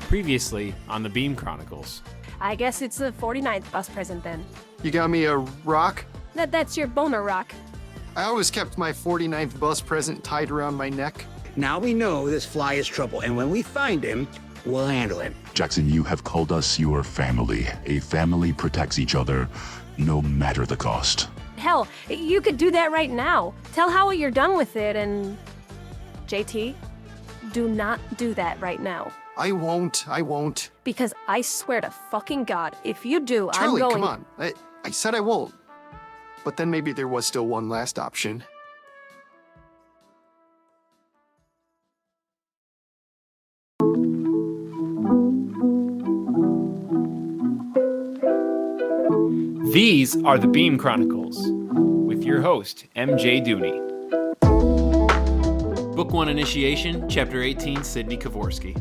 Previously on the Beam Chronicles. I guess it's the 49th bus present then. You got me a rock? That's your boner rock. I always kept my 49th bus present tied around my neck. Now we know this fly is trouble, and when we find him, we'll handle him. Jaxon, you have called us your family. A family protects each other, no matter the cost. Hell, you could do that right now. Tell Howie you're done with it and... JT, do not do that right now. I won't. Because I swear to fucking God, if you do, Charlie, I'm going... come on. I said I won't. But then maybe there was still one last option. These are the Beam Chronicles with your host, MJ Dooney. Book 1 Initiation, Chapter 18, Cidney Kovorski.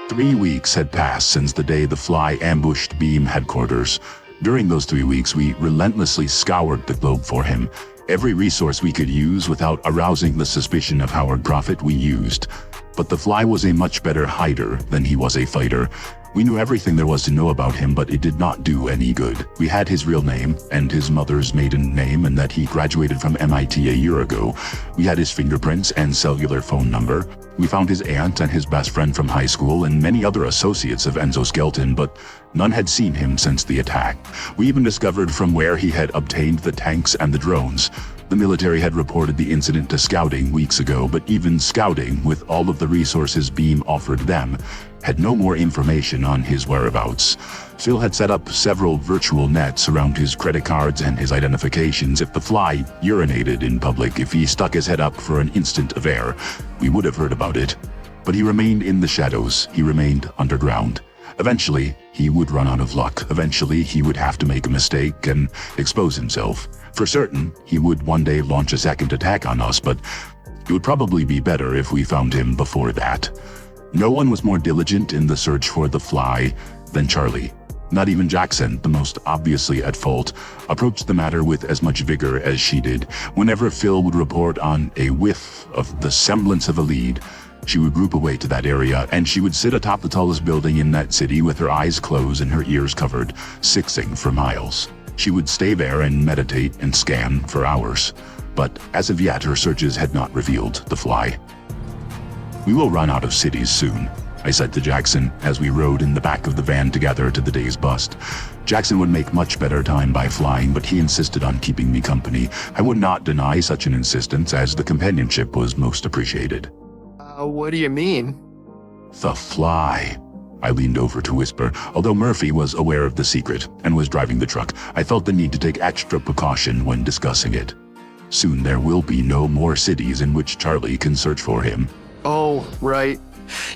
Three weeks had passed since the day the Fly ambushed Beam headquarters. During those 3 weeks, we relentlessly scoured the globe for him. Every resource we could use without arousing the suspicion of Howard Prophet we used. But the Fly was a much better hider than he was a fighter. We knew everything there was to know about him, but it did not do any good. We had his real name and his mother's maiden name, and that he graduated from MIT a year ago. We had his fingerprints and cellular phone number. We found his aunt and his best friend from high school and many other associates of Enzo Skelton, but none had seen him since the attack. We even discovered from where he had obtained the tanks and the drones. The military had reported the incident to Scouting weeks ago, but even Scouting, with all of the resources Beam offered them, had no more information on his whereabouts. Phil had set up several virtual nets around his credit cards and his identifications. If the Fly urinated in public, if he stuck his head up for an instant of air, we would have heard about it. But he remained in the shadows. He remained underground. Eventually, he would run out of luck. Eventually, he would have to make a mistake and expose himself. For certain, he would one day launch a second attack on us, but it would probably be better if we found him before that. No one was more diligent in the search for the Fly than Charlie. Not even Jaxon, the most obviously at fault, approached the matter with as much vigor as she did. Whenever Phil would report on a whiff of the semblance of a lead, she would group away to that area, and she would sit atop the tallest building in that city with her eyes closed and her ears covered, sixing for miles. She would stay there and meditate and scan for hours. But as of yet, her searches had not revealed the Fly. "We will run out of cities soon," I said to Jaxon as we rode in the back of the van together to the day's bust. Jaxon would make much better time by flying, but he insisted on keeping me company. I would not deny such an insistence, as the companionship was most appreciated. What do you mean? The Fly. I leaned over to whisper. Although Murphy was aware of the secret and was driving the truck, I felt the need to take extra precaution when discussing it. Soon there will be no more cities in which Charlie can search for him. Oh, right.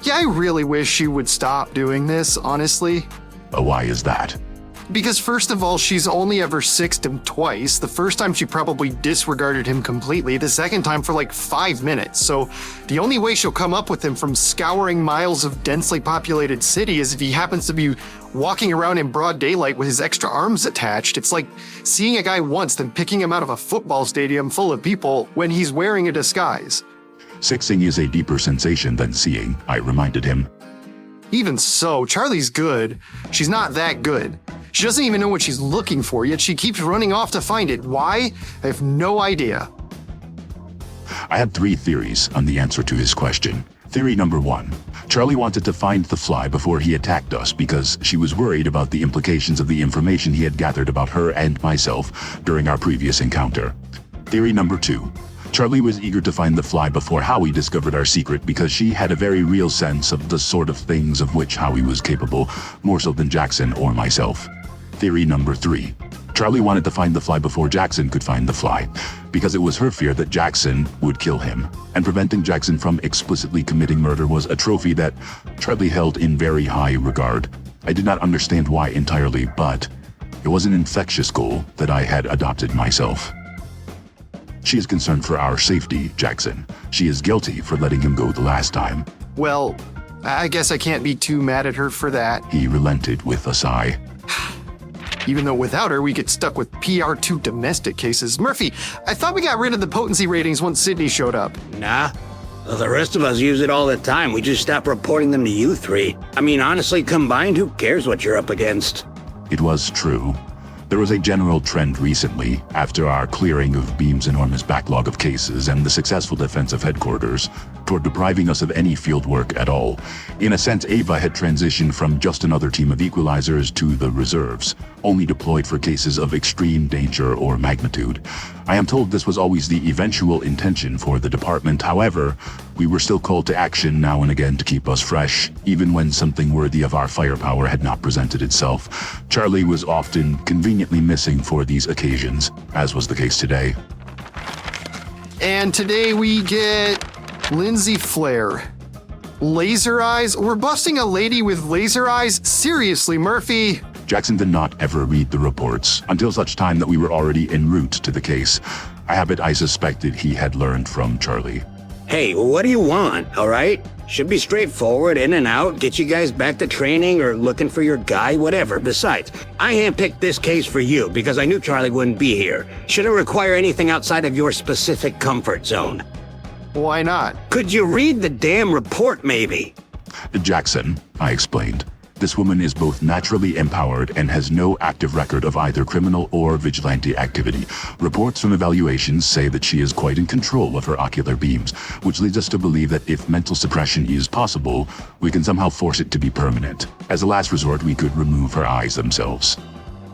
Yeah, I really wish she would stop doing this, honestly. Why is that? Because first of all, she's only ever sixed him twice. The first time she probably disregarded him completely, the second time for like 5 minutes. So the only way she'll come up with him from scouring miles of densely populated city is if he happens to be walking around in broad daylight with his extra arms attached. It's like seeing a guy once, then picking him out of a football stadium full of people when he's wearing a disguise. Sixing is a deeper sensation than seeing, I reminded him. Even so, Charlie's good. She's not that good. She doesn't even know what she's looking for, yet she keeps running off to find it. Why? I have no idea. I had 3 theories on the answer to his question. Theory number 1. Charlie wanted to find the Fly before he attacked us because she was worried about the implications of the information he had gathered about her and myself during our previous encounter. Theory number 2. Charlie was eager to find the Fly before Howie discovered our secret because she had a very real sense of the sort of things of which Howie was capable, more so than Jaxon or myself. Theory number 3. Charlie wanted to find the Fly before Jaxon could find the Fly, because it was her fear that Jaxon would kill him, and preventing Jaxon from explicitly committing murder was a trophy that Charlie held in very high regard. I did not understand why entirely, but it was an infectious goal that I had adopted myself. She is concerned for our safety, Jaxon. She is guilty for letting him go the last time. Well, I guess I can't be too mad at her for that. He relented with a sigh. Even though without her, we get stuck with PR2 domestic cases. Murphy, I thought we got rid of the potency ratings once Cidney showed up. Nah. Well, the rest of us use it all the time. We just stop reporting them to you three. I mean, honestly, combined, who cares what you're up against? It was true. There was a general trend recently, after our clearing of Beam's enormous backlog of cases and the successful defense of headquarters, toward depriving us of any field work at all. In a sense, Ava had transitioned from just another team of Equalizers to the reserves, only deployed for cases of extreme danger or magnitude. I am told this was always the eventual intention for the department. However, we were still called to action now and again to keep us fresh, even when something worthy of our firepower had not presented itself. Charlie was often conveniently missing for these occasions, as was the case today. And today we get Lindsay Flair. Laser eyes? We're busting a lady with laser eyes? Seriously, Murphy? Jaxon did not ever read the reports, until such time that we were already en route to the case, a habit I suspected he had learned from Charlie. Hey, what do you want, all right? Should be straightforward, in and out, get you guys back to training or looking for your guy, whatever. Besides, I handpicked this case for you because I knew Charlie wouldn't be here. Shouldn't require anything outside of your specific comfort zone. Why not? Could you read the damn report, maybe? Jaxon, I explained. This woman is both naturally empowered and has no active record of either criminal or vigilante activity. Reports from evaluations say that she is quite in control of her ocular beams, which leads us to believe that if mental suppression is possible, we can somehow force it to be permanent. As a last resort, we could remove her eyes themselves.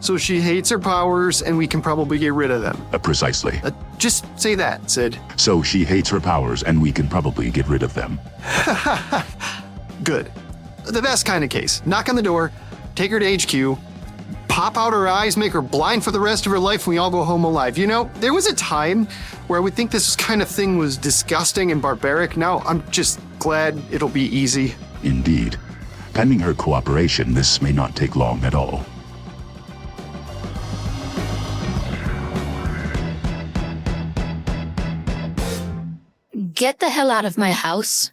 So she hates her powers and we can probably get rid of them. Precisely. Just say that, Sid. So she hates her powers and we can probably get rid of them. Good. The best kind of case. Knock on the door, take her to HQ, pop out her eyes, make her blind for the rest of her life, and we all go home alive. You know, there was a time where I would think this kind of thing was disgusting and barbaric. Now I'm just glad it'll be easy. Indeed. Pending her cooperation, this may not take long at all. Get the hell out of my house.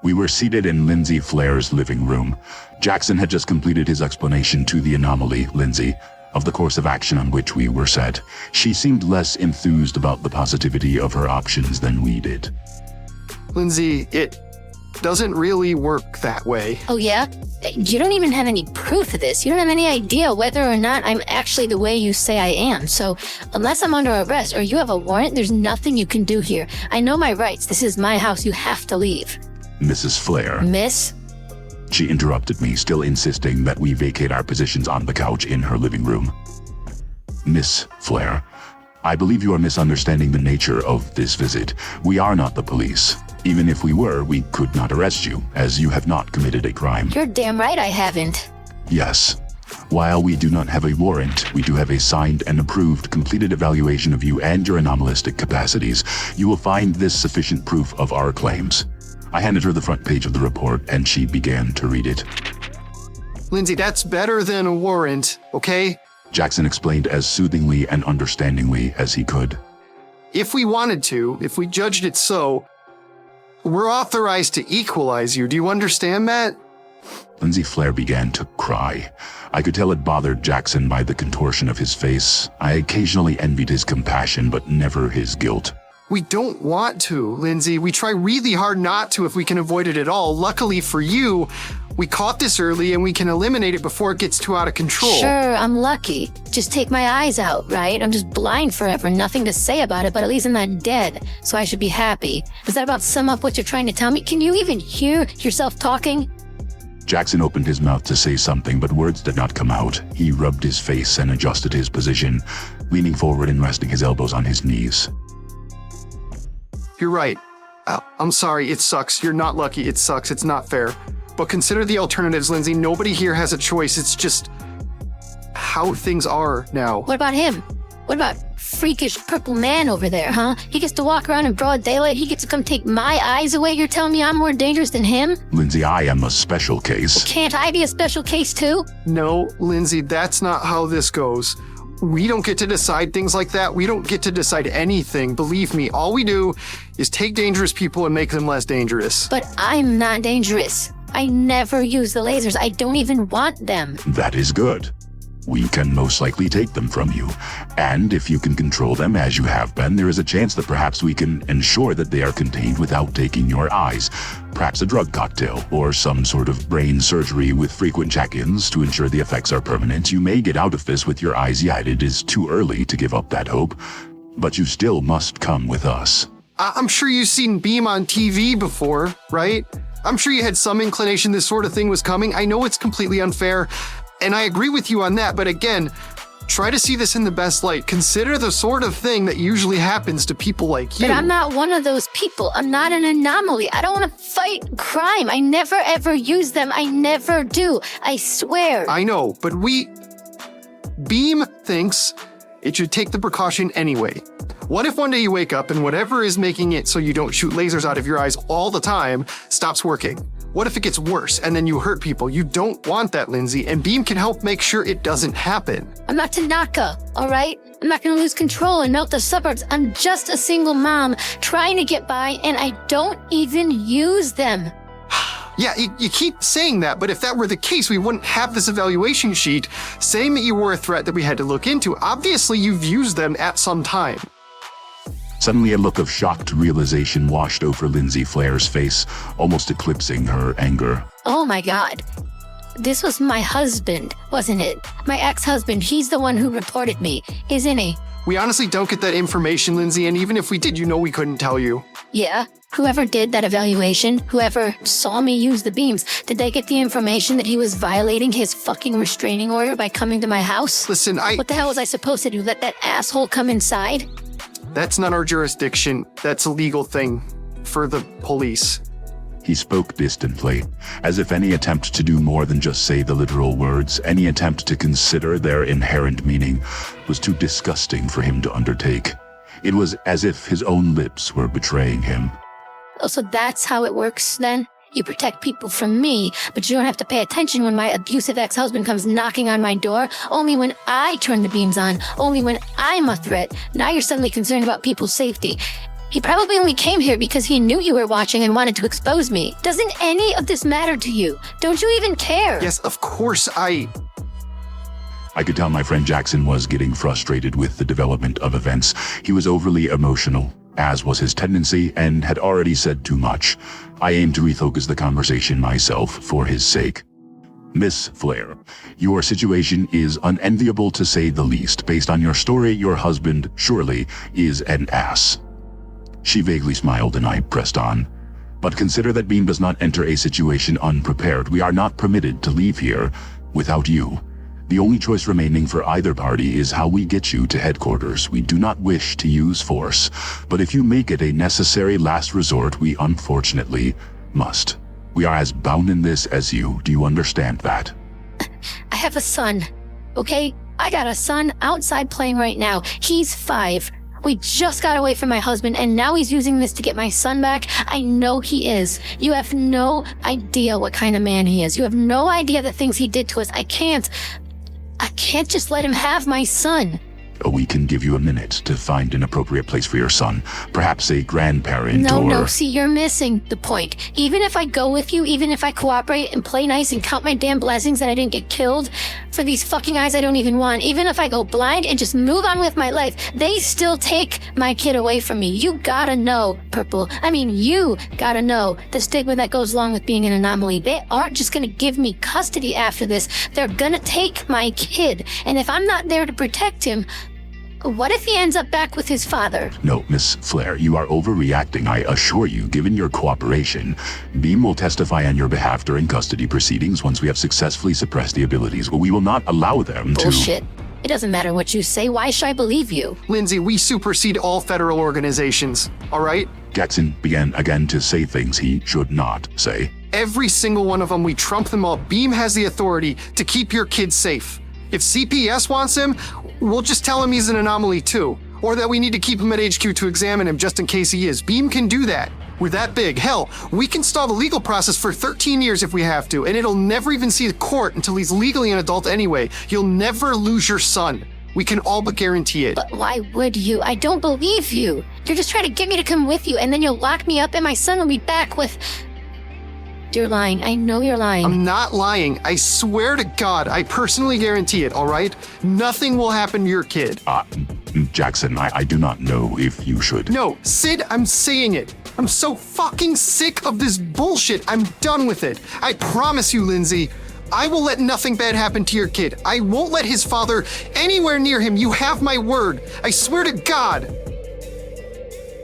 We were seated in Lindsay Flair's living room. Jaxon had just completed his explanation to the anomaly, Lindsay, of the course of action on which we were set. She seemed less enthused about the positivity of her options than we did. Lindsay, it doesn't really work that way. Oh yeah? You don't even have any proof of this. You don't have any idea whether or not I'm actually the way you say I am. So, unless I'm under arrest or you have a warrant, there's nothing you can do here. I know my rights. This is my house. You have to leave. Mrs. Flair. Miss? She interrupted me, still insisting that we vacate our positions on the couch in her living room. Miss Flair, I believe you are misunderstanding the nature of this visit. We are not the police. Even if we were, we could not arrest you, as you have not committed a crime. You're damn right I haven't. Yes. While we do not have a warrant, we do have a signed and approved completed evaluation of you and your anomalistic capacities. You will find this sufficient proof of our claims. I handed her the front page of the report, and she began to read it. Lindsay, that's better than a warrant, okay? Jaxon explained as soothingly and understandingly as he could. If we wanted to, if we judged it so, we're authorized to equalize you. Do you understand that? Lindsay Flair began to cry. I could tell it bothered Jaxon by the contortion of his face. I occasionally envied his compassion, but never his guilt. We don't want to, Lindsay. We try really hard not to if we can avoid it at all. Luckily for you, we caught this early and we can eliminate it before it gets too out of control. Sure, I'm lucky. Just take my eyes out, right? I'm just blind forever. Nothing to say about it, but at least I'm not dead. So I should be happy. Does that about sum up what you're trying to tell me? Can you even hear yourself talking? Jaxon opened his mouth to say something, but words did not come out. He rubbed his face and adjusted his position, leaning forward and resting his elbows on his knees. You're right. I'm sorry, it sucks. You're not lucky. It sucks. It's not fair. But consider the alternatives, Lindsay. Nobody here has a choice. It's just how things are now. What about him? What about freakish purple man over there, huh? He gets to walk around in broad daylight. He gets to come take my eyes away. You're telling me I'm more dangerous than him? Lindsay, I am a special case. Can't I be a special case too? No, Lindsay, that's not how this goes. We don't get to decide things like that. We don't get to decide anything. Believe me, all we do is take dangerous people and make them less dangerous. But I'm not dangerous. I never use the lasers. I don't even want them. That is good. We can most likely take them from you. And if you can control them as you have been, there is a chance that perhaps we can ensure that they are contained without taking your eyes. Perhaps a drug cocktail or some sort of brain surgery with frequent check-ins to ensure the effects are permanent. You may get out of this with your eyes yet. It is too early to give up that hope, but you still must come with us. I'm sure you've seen Beam on TV before, right? I'm sure you had some inclination this sort of thing was coming. I know it's completely unfair, and I agree with you on that, but again, try to see this in the best light. Consider the sort of thing that usually happens to people like you. But I'm not one of those people. I'm not an anomaly. I don't want to fight crime. I never ever use them. I never do. I swear. I know, but Beam thinks it should take the precaution anyway. What if one day you wake up and whatever is making it so you don't shoot lasers out of your eyes all the time stops working? What if it gets worse and then you hurt people? You don't want that, Lindsay, and Beam can help make sure it doesn't happen. I'm not Tanaka, all right? I'm not going to lose control and melt the suburbs. I'm just a single mom trying to get by, and I don't even use them. Yeah, you keep saying that, but if that were the case, we wouldn't have this evaluation sheet saying that you were a threat that we had to look into. Obviously, you've used them at some time. Suddenly, a look of shocked realization washed over Lindsay Flair's face, almost eclipsing her anger. Oh my God. This was my husband, wasn't it? My ex-husband. He's the one who reported me, isn't he? We honestly don't get that information, Lindsay, and even if we did, we couldn't tell you. Yeah. Whoever did that evaluation, whoever saw me use the beams, did they get the information that he was violating his fucking restraining order by coming to my house? Listen, What the hell was I supposed to do? Let that asshole come inside? That's not our jurisdiction. That's a legal thing for the police. He spoke distantly, as if any attempt to do more than just say the literal words, any attempt to consider their inherent meaning, was too disgusting for him to undertake. It was as if his own lips were betraying him. Oh, so that's how it works then? You protect people from me, but you don't have to pay attention when my abusive ex-husband comes knocking on my door, only when I turn the beams on, only when I'm a threat. Now you're suddenly concerned about people's safety. He probably only came here because he knew you were watching and wanted to expose me. Doesn't any of this matter to you? Don't you even care? Yes, of course I could tell my friend Jaxon was getting frustrated with the development of events. He was overly emotional, as was his tendency, and had already said too much. I aimed to refocus the conversation myself for his sake. Miss Flair, your situation is unenviable to say the least. Based on your story, your husband, surely, is an ass. She vaguely smiled and I pressed on. But consider that Beam does not enter a situation unprepared. We are not permitted to leave here without you. The only choice remaining for either party is how we get you to headquarters. We do not wish to use force, but if you make it a necessary last resort, we unfortunately must. We are as bound in this as you. Do you understand that? I have a son, okay? I got a son outside playing right now. He's 5. We just got away from my husband, and now he's using this to get my son back. I know he is. You have no idea what kind of man he is. You have no idea the things he did to us. I can't just let him have my son. We can give you a minute to find an appropriate place for your son. Perhaps a grandparent or... No, see, you're missing the point. Even if I go with you, even if I cooperate and play nice and count my damn blessings that I didn't get killed for these fucking eyes I don't even want, even if I go blind and just move on with my life, they still take my kid away from me. You gotta know, you gotta know the stigma that goes along with being an anomaly. They aren't just gonna give me custody after this. They're gonna take my kid. And if I'm not there to protect him, what if he ends up back with his father? No, Miss Flair, you are overreacting, I assure you. Given your cooperation, Beam will testify on your behalf during custody proceedings once we have successfully suppressed the abilities. We will not allow them to... Bullshit. It doesn't matter what you say. Why should I believe you? Lindsay, we supersede all federal organizations, all right? Jaxon began again to say things he should not say. Every single one of them, we trump them all. Beam has the authority to keep your kids safe. If CPS wants him, we'll just tell him he's an anomaly too. Or that we need to keep him at HQ to examine him just in case he is. Beam can do that. We're that big. Hell, we can stall the legal process for 13 years if we have to, and it'll never even see the court until he's legally an adult anyway. You'll never lose your son. We can all but guarantee it. But why would you? I don't believe you. You're just trying to get me to come with you, and then you'll lock me up, and my son will be back with... You're lying. I know you're lying. I'm not lying. I swear to God, I personally guarantee it, all right? Nothing will happen to your kid. Jaxon, I do not know if you should. No, Sid, I'm saying it. I'm so fucking sick of this bullshit. I'm done with it. I promise you, Lindsay, I will let nothing bad happen to your kid. I won't let his father anywhere near him. You have my word. I swear to God.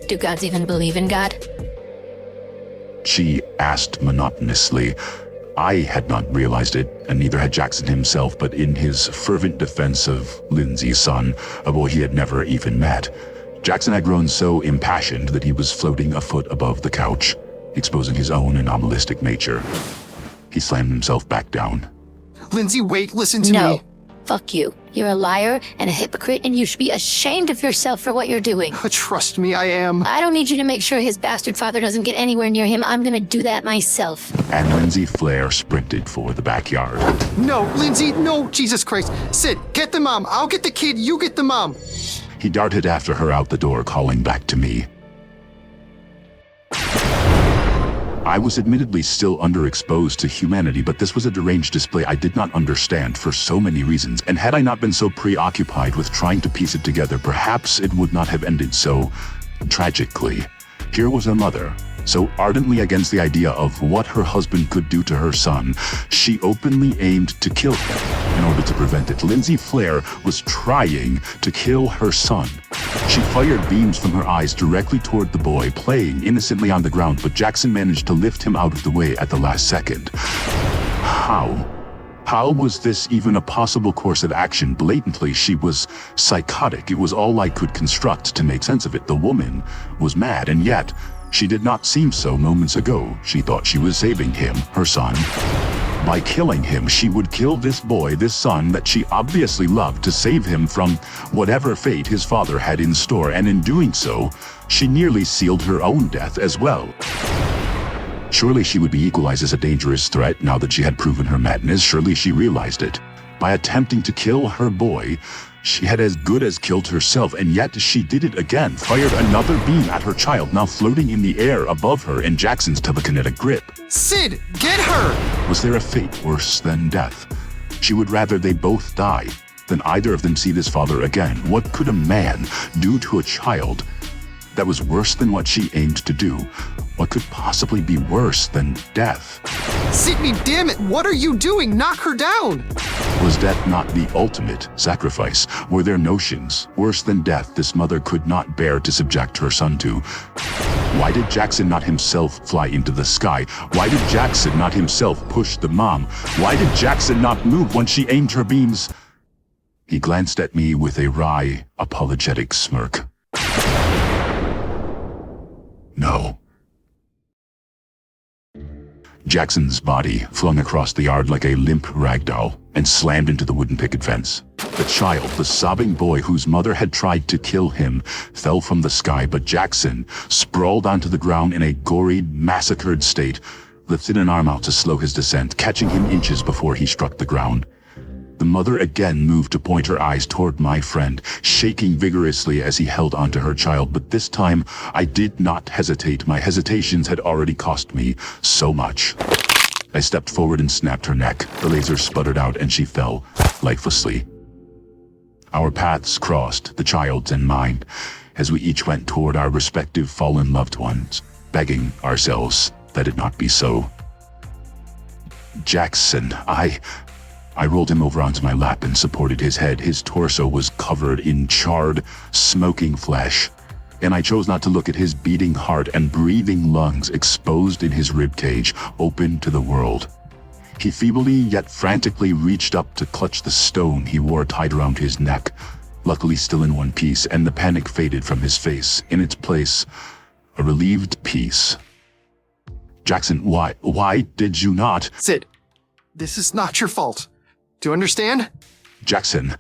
Do gods even believe in God? She asked monotonously. I had not realized it, and neither had Jaxon himself, but in his fervent defense of Lindsay's son, a boy he had never even met, Jaxon had grown so impassioned that he was floating a foot above the couch, exposing his own anomalistic nature. He slammed himself back down. Lindsay, wait, listen to No. me. Fuck you. You're a liar and a hypocrite, and you should be ashamed of yourself for what you're doing. Trust me, I am. I don't need you to make sure his bastard father doesn't get anywhere near him. I'm gonna do that myself. And Lindsay Flair sprinted for the backyard. No, Lindsay, no, Jesus Christ. Sid, get the mom. I'll get the kid, you get the mom. He darted after her out the door, calling back to me. I was admittedly still underexposed to humanity, but this was a deranged display I did not understand for so many reasons, and had I not been so preoccupied with trying to piece it together, perhaps it would not have ended so tragically. Here was a mother, so ardently against the idea of what her husband could do to her son, she openly aimed to kill him in order to prevent it. Lindsay Flair was trying to kill her son. She fired beams from her eyes directly toward the boy, playing innocently on the ground, but Jaxon managed to lift him out of the way at the last second. How? How was this even a possible course of action? Blatantly, she was psychotic. It was all I could construct to make sense of it. The woman was mad, and yet she did not seem so moments ago. She thought she was saving him, her son. By killing him, she would kill this boy, this son that she obviously loved, to save him from whatever fate his father had in store, and in doing so, she nearly sealed her own death as well. Surely she would be equalized as a dangerous threat now that she had proven her madness. Surely she realized it. By attempting to kill her boy, she had as good as killed herself, and yet she did it again, fired another beam at her child, now floating in the air above her in Jackson's telekinetic grip. Sid, get her! Was there a fate worse than death? She would rather they both die than either of them see this father again. What could a man do to a child that was worse than what she aimed to do? What could possibly be worse than death? Cidney, damn it, what are you doing? Knock her down! Was death not the ultimate sacrifice? Were there notions worse than death this mother could not bear to subject her son to? Why did Jaxon not himself fly into the sky? Why did Jaxon not himself push the mom? Why did Jaxon not move when she aimed her beams? He glanced at me with a wry, apologetic smirk. No. Jackson's body flung across the yard like a limp ragdoll and slammed into the wooden picket fence. The child, the sobbing boy whose mother had tried to kill him, fell from the sky, but Jaxon sprawled onto the ground in a gory, massacred state, lifted an arm out to slow his descent, catching him inches before he struck the ground. The mother again moved to point her eyes toward my friend, shaking vigorously as he held onto her child, but this time I did not hesitate. My hesitations had already cost me so much. I stepped forward and snapped her neck. The laser sputtered out and she fell lifelessly. Our paths crossed, the child's and mine, as we each went toward our respective fallen loved ones, begging ourselves that it not be so. Jaxon, I rolled him over onto my lap and supported his head. His torso was covered in charred, smoking flesh, and I chose not to look at his beating heart and breathing lungs exposed in his ribcage, open to the world. He feebly yet frantically reached up to clutch the stone he wore tied around his neck, luckily still in one piece, and the panic faded from his face. In its place, a relieved peace. Jaxon, why did you not? Sid, this is not your fault. Do you understand? Jaxon.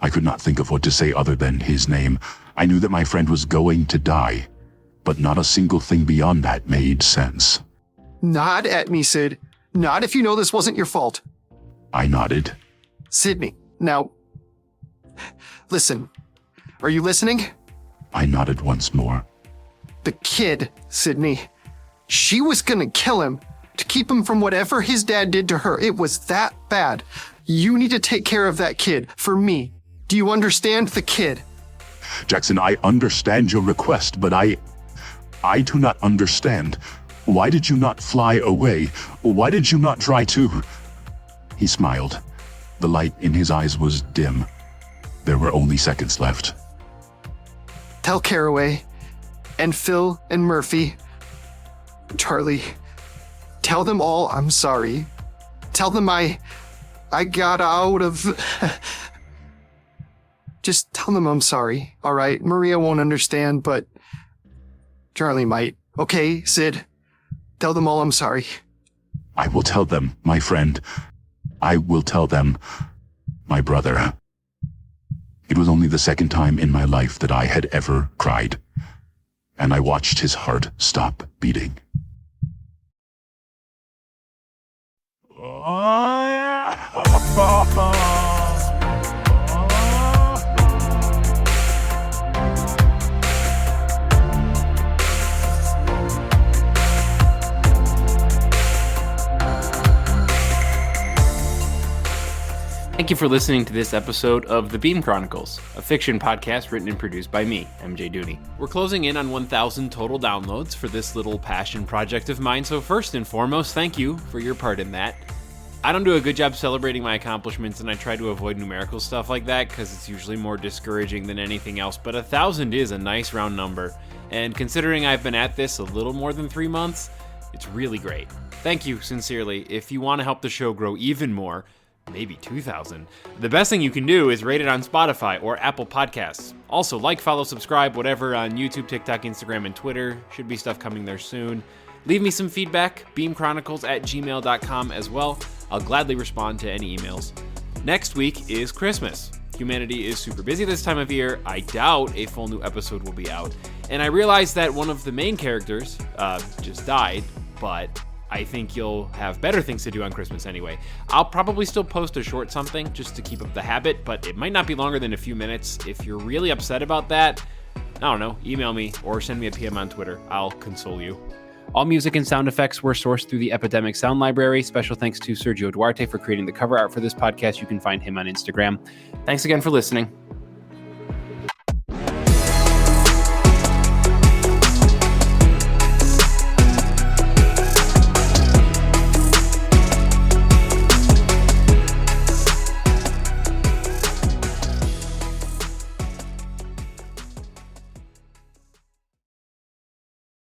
I could not think of what to say other than his name. I knew that my friend was going to die, but not a single thing beyond that made sense. Nod at me, Sid. Nod if you know this wasn't your fault. I nodded. Cidney, now, Listen, are you listening? I nodded once more. The kid, Cidney. She was gonna kill him to keep him from whatever his dad did to her. It was that bad. You need to take care of that kid, for me. Do you understand the kid? Jaxon, I understand your request, but I do not understand. Why did you not fly away? Why did you not try to? He smiled. The light in his eyes was dim. There were only seconds left. Tell Caraway, and Phil and Murphy, Charlie, tell them all I'm sorry. Tell them I got out of... Just tell them I'm sorry, all right? Maria won't understand, but Charlie might. Okay, Sid? Tell them all I'm sorry. I will tell them, my friend. I will tell them, my brother. It was only the second time in my life that I had ever cried, and I watched his heart stop beating. Thank you for listening to this episode of The Beam Chronicles, a fiction podcast written and produced by me, MJ Dooney. We're closing in on 1,000 total downloads for this little passion project of mine, so first and foremost, thank you for your part in that. I don't do a good job celebrating my accomplishments, and I try to avoid numerical stuff like that because it's usually more discouraging than anything else, but 1,000 is a nice round number, and considering I've been at this a little more than 3 months, it's really great. Thank you, sincerely. If you want to help the show grow even more, maybe 2,000. The best thing you can do is rate it on Spotify or Apple Podcasts. Also, like, follow, subscribe, whatever on YouTube, TikTok, Instagram, and Twitter. Should be stuff coming there soon. Leave me some feedback, beamchronicles@gmail.com as well. I'll gladly respond to any emails. Next week is Christmas. Humanity is super busy this time of year. I doubt a full new episode will be out. And I realize that one of the main characters just died, but I think you'll have better things to do on Christmas anyway. I'll probably still post a short something just to keep up the habit, but it might not be longer than a few minutes. If you're really upset about that, I don't know, email me or send me a PM on Twitter. I'll console you. All music and sound effects were sourced through the Epidemic Sound Library. Special thanks to Sergio Duarte for creating the cover art for this podcast. You can find him on Instagram. Thanks again for listening.